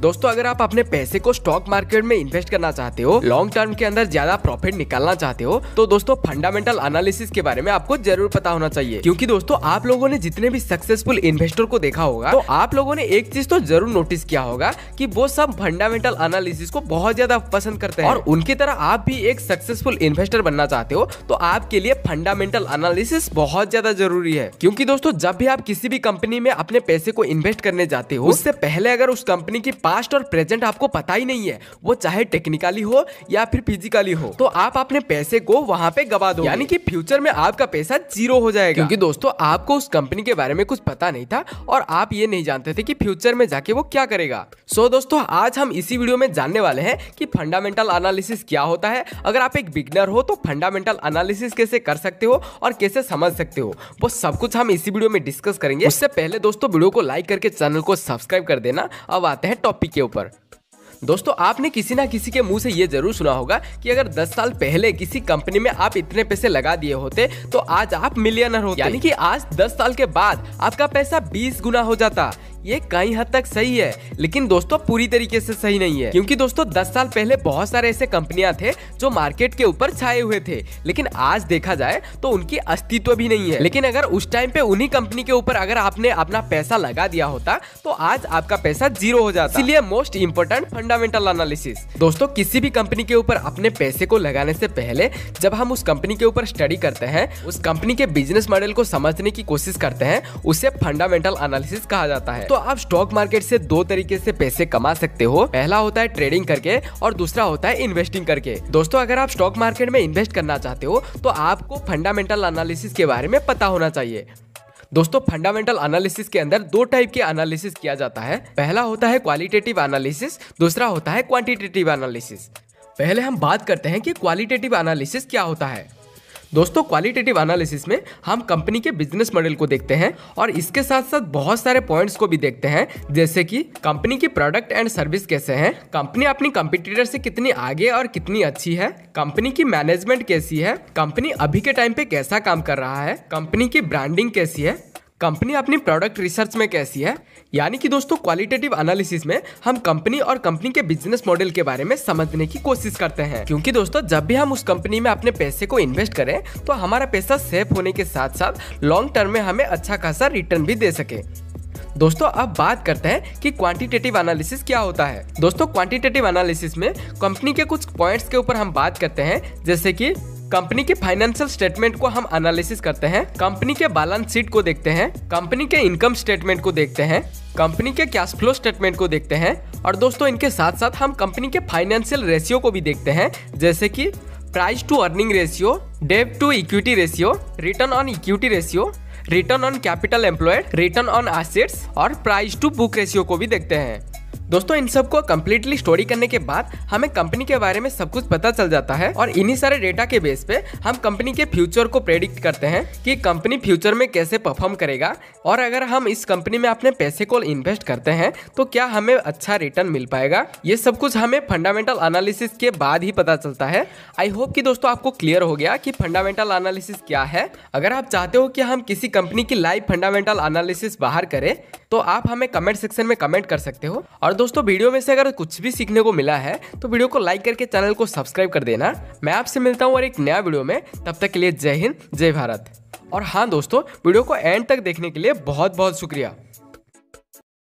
दोस्तों अगर आप अपने पैसे को स्टॉक मार्केट में इन्वेस्ट करना चाहते हो, लॉन्ग टर्म के अंदर ज्यादा प्रॉफिट निकालना चाहते हो, तो दोस्तों फंडामेंटल एनालिसिस के बारे में आपको जरूर पता होना चाहिए। क्योंकि दोस्तों आप लोगों ने जितने भी सक्सेसफुल इन्वेस्टर को देखा होगा, तो आप लोगों ने एक चीज तो जरूर नोटिस किया होगा कि वो सब फंडामेंटल एनालिसिस को बहुत ज्यादा पसंद करते हैं। और उनकी तरह आप भी एक सक्सेसफुल इन्वेस्टर बनना चाहते हो तो आपके लिए फंडामेंटल एनालिसिस बहुत ज्यादा जरूरी है। क्योंकि दोस्तों जब भी आप किसी भी कंपनी में अपने पैसे को इन्वेस्ट करने जाते हो, उससे पहले अगर उस कंपनी की पास्ट और प्रेजेंट आपको पता ही नहीं है, वो चाहे टेक्निकली हो या फिर फिजिकली हो, तो आप अपने पैसे को वहां पे गवा दो, यानी कि फ्यूचर में आपका पैसा जीरो हो जाएगा। क्योंकि दोस्तों आपको उस कंपनी के बारे में कुछ पता नहीं था और आप ये नहीं जानते थे कि फ्यूचर में जाके वो क्या करेगा। सो दोस्तों आज हम इसी वीडियो में जानने वाले हैं कि फंडामेंटल एनालिसिस क्या होता है। अगर आप एक बिगनर हो तो फंडामेंटल एनालिसिस कैसे कर सकते हो और कैसे समझ सकते हो, वो सब कुछ हम इसी वीडियो में डिस्कस करेंगे। उससे पहले दोस्तों वीडियो को लाइक करके चैनल को सब्सक्राइब कर देना। अब आते हैं टॉपिक के ऊपर। दोस्तों आपने किसी ना किसी के मुंह से ये जरूर सुना होगा कि अगर 10 साल पहले किसी कंपनी में आप इतने पैसे लगा दिए होते तो आज आप मिलियनर होते, यानी कि आज 10 साल के बाद आपका पैसा 20 गुना हो जाता। ये कई हद तक सही है, लेकिन दोस्तों पूरी तरीके से सही नहीं है। क्योंकि दोस्तों 10 साल पहले बहुत सारे ऐसे कंपनियां थे जो मार्केट के ऊपर छाए हुए थे, लेकिन आज देखा जाए तो उनकी अस्तित्व भी नहीं है। लेकिन अगर उस टाइम पे उन्हीं कंपनी के ऊपर अगर आपने अपना पैसा लगा दिया होता तो आज आपका पैसा जीरो हो जाता। इसलिए मोस्ट इंपोर्टेंट फंडामेंटल एनालिसिस। दोस्तों किसी भी कंपनी के ऊपर अपने पैसे को लगाने से पहले जब हम उस कंपनी के ऊपर स्टडी करते हैं, उस कंपनी के बिजनेस मॉडल को समझने की कोशिश करते हैं, उसे फंडामेंटल एनालिसिस कहा जाता है। तो आप स्टॉक मार्केट से दो तरीके से पैसे कमा सकते हो। पहला होता है ट्रेडिंग करके और दूसरा होता है इन्वेस्टिंग करके। दोस्तों अगर आप स्टॉक मार्केट में इन्वेस्ट करना चाहते हो तो आपको फंडामेंटल एनालिसिस के बारे में पता होना चाहिए। दोस्तों फंडामेंटल एनालिसिस के अंदर दो टाइप के एनालिसिस किया जाता है। पहला होता है क्वालिटेटिव एनालिसिस, दूसरा होता है क्वांटिटेटिव एनालिसिस। पहले हम बात करते हैं कि क्वालिटेटिव एनालिसिस क्या होता है। दोस्तों क्वालिटेटिव एनालिसिस में हम कंपनी के बिजनेस मॉडल को देखते हैं और इसके साथ साथ बहुत सारे पॉइंट्स को भी देखते हैं, जैसे कि कंपनी की प्रोडक्ट एंड सर्विस कैसे हैं, कंपनी अपनी कंपटीटर से कितनी आगे और कितनी अच्छी है, कंपनी की मैनेजमेंट कैसी है, कंपनी अभी के टाइम पे कैसा काम कर रहा है, कंपनी की ब्रांडिंग कैसी है, कंपनी अपनी प्रोडक्ट रिसर्च में कैसी है। यानी कि दोस्तों क्वालिटेटिव एनालिसिस में हम कंपनी और कंपनी के बिजनेस मॉडल के बारे में समझने की कोशिश करते हैं। क्योंकि दोस्तों जब भी हम उस कंपनी में अपने पैसे को इन्वेस्ट करें तो हमारा पैसा सेफ होने के साथ साथ लॉन्ग टर्म में हमें अच्छा खासा रिटर्न भी दे सके। दोस्तों अब बात करते हैं कि क्वांटिटेटिव एनालिसिस क्या होता है। दोस्तों क्वांटिटेटिव एनालिसिस में कंपनी के कुछ पॉइंट्स के ऊपर हम बात करते हैं, जैसे कि कंपनी के फाइनेंशियल स्टेटमेंट को हम एनालिसिस करते हैं, कंपनी के बैलेंस शीट को देखते हैं, कंपनी के इनकम स्टेटमेंट को देखते हैं, कंपनी के कैश फ्लो स्टेटमेंट को देखते हैं और दोस्तों इनके साथ साथ हम कंपनी के फाइनेंशियल रेशियो को भी देखते हैं, जैसे कि प्राइस टू अर्निंग रेशियो, डेब्ट to equity ratio, return on equity ratio, return on capital employed, return on assets और प्राइस टू बुक रेशियो को भी देखते हैं। दोस्तों इन सबको कम्प्लीटली स्टडी करने के बाद हमें कंपनी के बारे में सब कुछ पता चल जाता है और इन्हीं सारे डेटा के बेस पे हम कंपनी के फ्यूचर को प्रेडिक्ट करते हैं कि कंपनी फ्यूचर में कैसे परफॉर्म करेगा और अगर हम इस कंपनी में अपने पैसे को इन्वेस्ट करते हैं तो क्या हमें अच्छा रिटर्न मिल पाएगा। ये सब कुछ हमें फंडामेंटल एनालिसिस के बाद ही पता चलता है। आई होप कि दोस्तों आपको क्लियर हो गया कि फंडामेंटल एनालिसिस क्या है। अगर आप चाहते हो कि हम किसी कंपनी की लाइव फंडामेंटल एनालिसिस बाहर करें तो आप हमें कमेंट सेक्शन में कमेंट कर सकते हो। और दोस्तों वीडियो में से अगर कुछ भी सीखने को मिला है तो वीडियो को लाइक करके चैनल को सब्सक्राइब कर देना। मैं आपसे मिलता हूँ और एक नया वीडियो में, तब तक के लिए जय हिंद जय भारत। और हाँ दोस्तों वीडियो को एंड तक देखने के लिए बहुत बहुत शुक्रिया।